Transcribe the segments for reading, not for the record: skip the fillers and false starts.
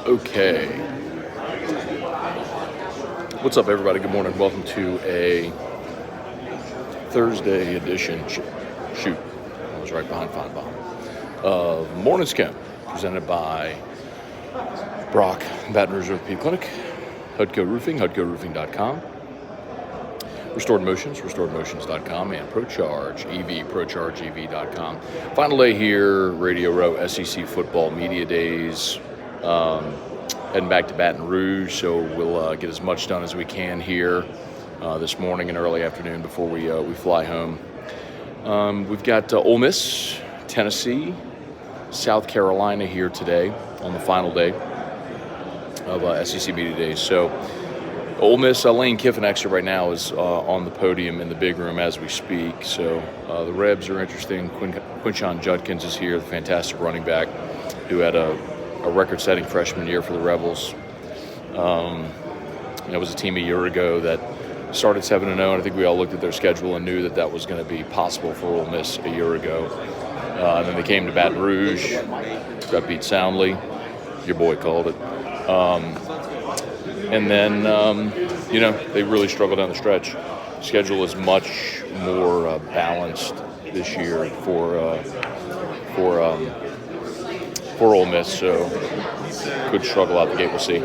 Okay. What's up, everybody? Good morning. Welcome to a Thursday edition. Shoot, I was right behind Feinbaum. Of Morning Scone, presented by Brock, Baton Rouge Orthopedic Clinic, Hudco Roofing, HudcoRoofing.com, Restored Motions, RestoredMotions.com, and ProCharge EV, ProChargeEV.com. Final day here, Radio Row, SEC Football Media Days. Heading back to Baton Rouge, so we'll get as much done as we can here this morning and early afternoon before we fly home. We've got Ole Miss, Tennessee, South Carolina here today on the final day of SEC Media Days. So Ole Miss, Lane Kiffin actually right now is on the podium in the big room as we speak. So the Rebs are interesting. Quinshon Judkins is here, the fantastic running back who had a record-setting freshman year for the Rebels. It was a team a year ago that started 7-0, and I think we all looked at their schedule and knew that was going to be possible for Ole Miss a year ago. And then they came to Baton Rouge, got beat soundly. Your boy called it. And then, they really struggled down the stretch. Schedule is much more balanced this year for Ole Miss, so could struggle out the gate. We'll see.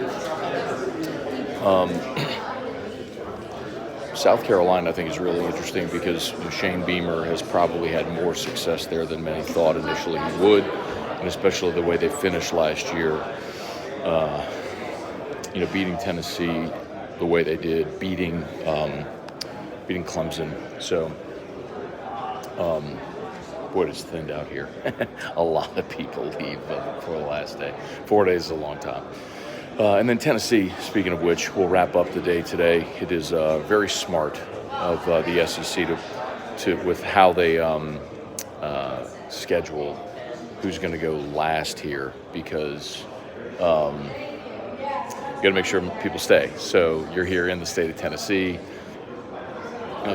South Carolina, I think, is really interesting because Shane Beamer has probably had more success there than many thought initially he would, and especially the way they finished last year. Beating Tennessee the way they did, beating Clemson. So, boy, it's thinned out here. A lot of people leave for the last day. 4 days is a long time. And then Tennessee, speaking of which, we'll wrap up the day today. It is very smart of the SEC to with how they schedule who's going to go last here, because you got to make sure people stay. So you're here in the state of Tennessee.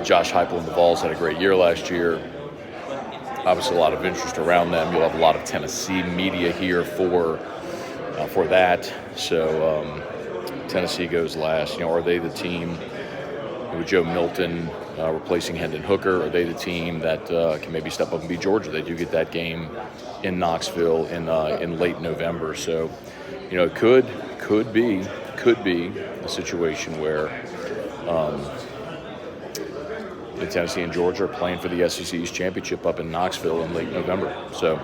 Josh Heupel and the Vols had a great year last year. Obviously, a lot of interest around them. You'll have a lot of Tennessee media here for that. So Tennessee goes last. Are they the team with Joe Milton replacing Hendon Hooker? Are they the team that can maybe step up and beat Georgia? They do get that game in Knoxville in late November. So it could be a situation where Tennessee and Georgia are playing for the SEC East Championship up in Knoxville in late November. So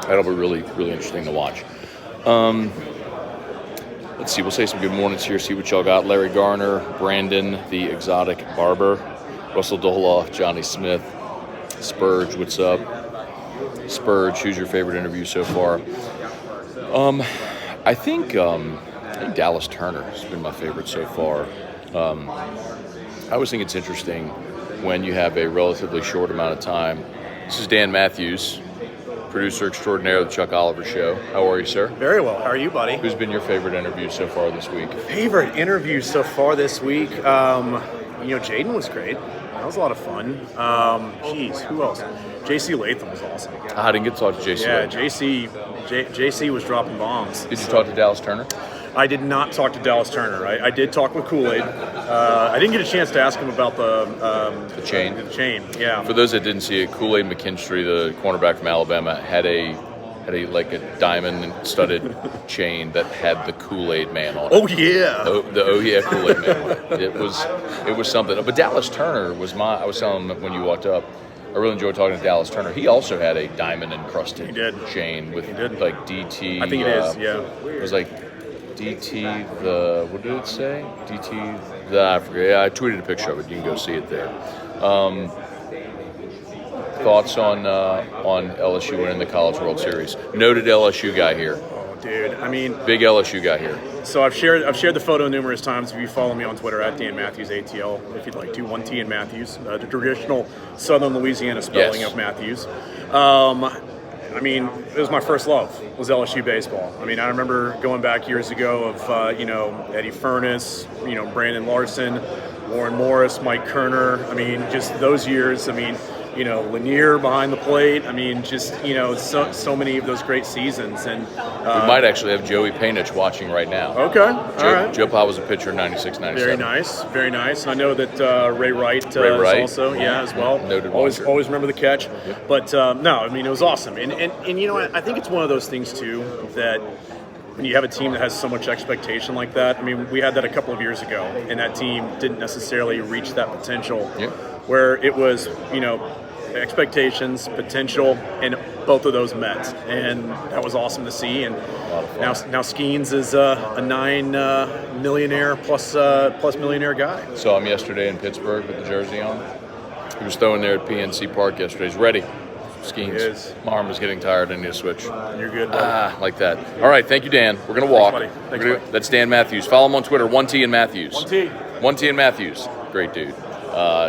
that'll be really, really interesting to watch. Let's see. We'll say some good mornings here, see what y'all got. Larry Garner, Brandon, the Exotic Barber, Russell Doloff, Johnny Smith, Spurge, what's up? Spurge, who's your favorite interview so far? I think Dallas Turner has been my favorite so far. I always think it's interesting when you have a relatively short amount of time. This is Dan Matthews, producer extraordinaire of the Chuck Oliver Show. How are you, sir? Very well. How are you, buddy? Who's been your favorite interview so far this week? Favorite interview so far this week? Jaden was great. That was a lot of fun. Who else? JC Latham was awesome. I didn't get to talk to JC. Yeah, JC was dropping bombs. Did you talk to Dallas Turner? I did not talk to Dallas Turner. I did talk with Kool-Aid. I didn't get a chance to ask him about the chain. The chain, yeah. For those that didn't see it, Kool-Aid McKinstry, the cornerback from Alabama, had a diamond-studded chain that had the Kool-Aid Man on it. Oh yeah. The Kool-Aid Man on it. It was something. But Dallas Turner was I was telling him when you walked up, I really enjoyed talking to Dallas Turner. He also had a diamond-encrusted chain with like DT. I think it is. Yeah. It was like DT what did it say? DT I forget. Yeah, I tweeted a picture of it. You can go see it there. Thoughts on LSU winning the College World Series? Noted LSU guy here. Oh, dude. I mean, big LSU guy here. So I've shared the photo numerous times. If you follow me on Twitter at Dan Matthews ATL, if you'd like to, 1T in Matthews, the traditional Southern Louisiana spelling of Matthews. It was my first love, was LSU baseball. I remember going back years ago of, Eddie Furness, Brandon Larson, Warren Morris, Mike Kerner. Just those years. Lanier behind the plate. I mean, just so many of those great seasons. And we might actually have Joey Painich watching right now. Okay, all right. Joe Pa was a pitcher in 96, 97. Very nice. I know that Ray Wright, is also as well. Noted always watcher. always remember the catch. Yep. But no, I mean, it was awesome. And I think it's one of those things too that when you have a team that has so much expectation like that. I mean, we had that a couple of years ago, and that team didn't necessarily reach that potential. Yeah. Where it was, expectations, potential, and both of those met, and that was awesome to see. And now Skeens is a $9 plus millionaire guy. Saw him yesterday in Pittsburgh with the jersey on. He was throwing there at PNC Park yesterday. He's ready. Skeens. My arm was getting tired. I need to switch. You're good, buddy. Like that. All right, thank you, Dan. We're going to walk. Thanks, buddy. That's Dan Matthews. Follow him on Twitter, 1T and Matthews. 1T. 1T and Matthews. Great dude.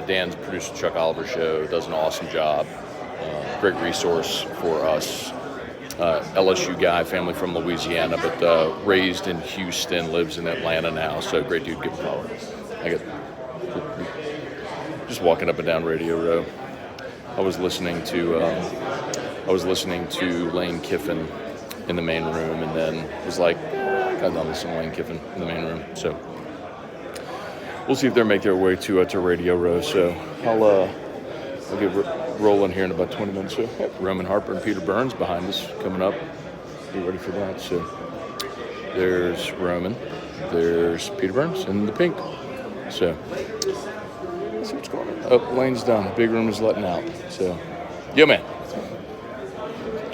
Dan's produced the Chuck Oliver Show, does an awesome job. Great resource for us. LSU guy, family from Louisiana, but raised in Houston, lives in Atlanta now. So great dude, give him a follow. Just walking up and down Radio Row. I was listening to Lane Kiffin in the main room, and then was like, I got done listening to Lane Kiffin in the main room. So we'll see if they make their way to Radio Row. So I'll get rolling here in about 20 minutes. So Roman Harper and Peter Burns behind us coming up. Be ready for that. So there's Roman, there's Peter Burns in the pink. So let's see what's going on. Oh, lane's done. Big room is letting out. So, yeah, man.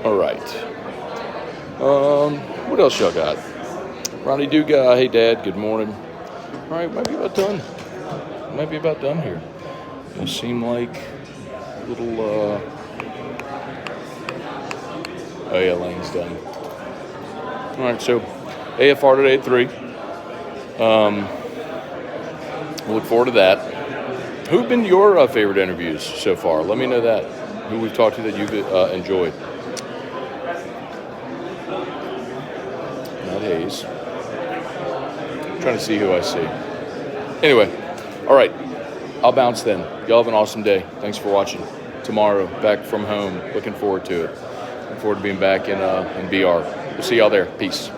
All right. What else y'all got? Ronnie Duga, hey, Dad, good morning. All right, might be about done. Here. It'll seem like a little, oh, yeah, lane's done. All right, so AFR today at 3. We'll look forward to that. Who've been your favorite interviews so far? Let me know that. Who we've talked to that you've enjoyed. Matt Hayes. I'm trying to see who I see. Anyway, all right. I'll bounce then. Y'all have an awesome day. Thanks for watching. Tomorrow, back from home. Looking forward to it. Looking forward to being back in BR. We'll see y'all there. Peace.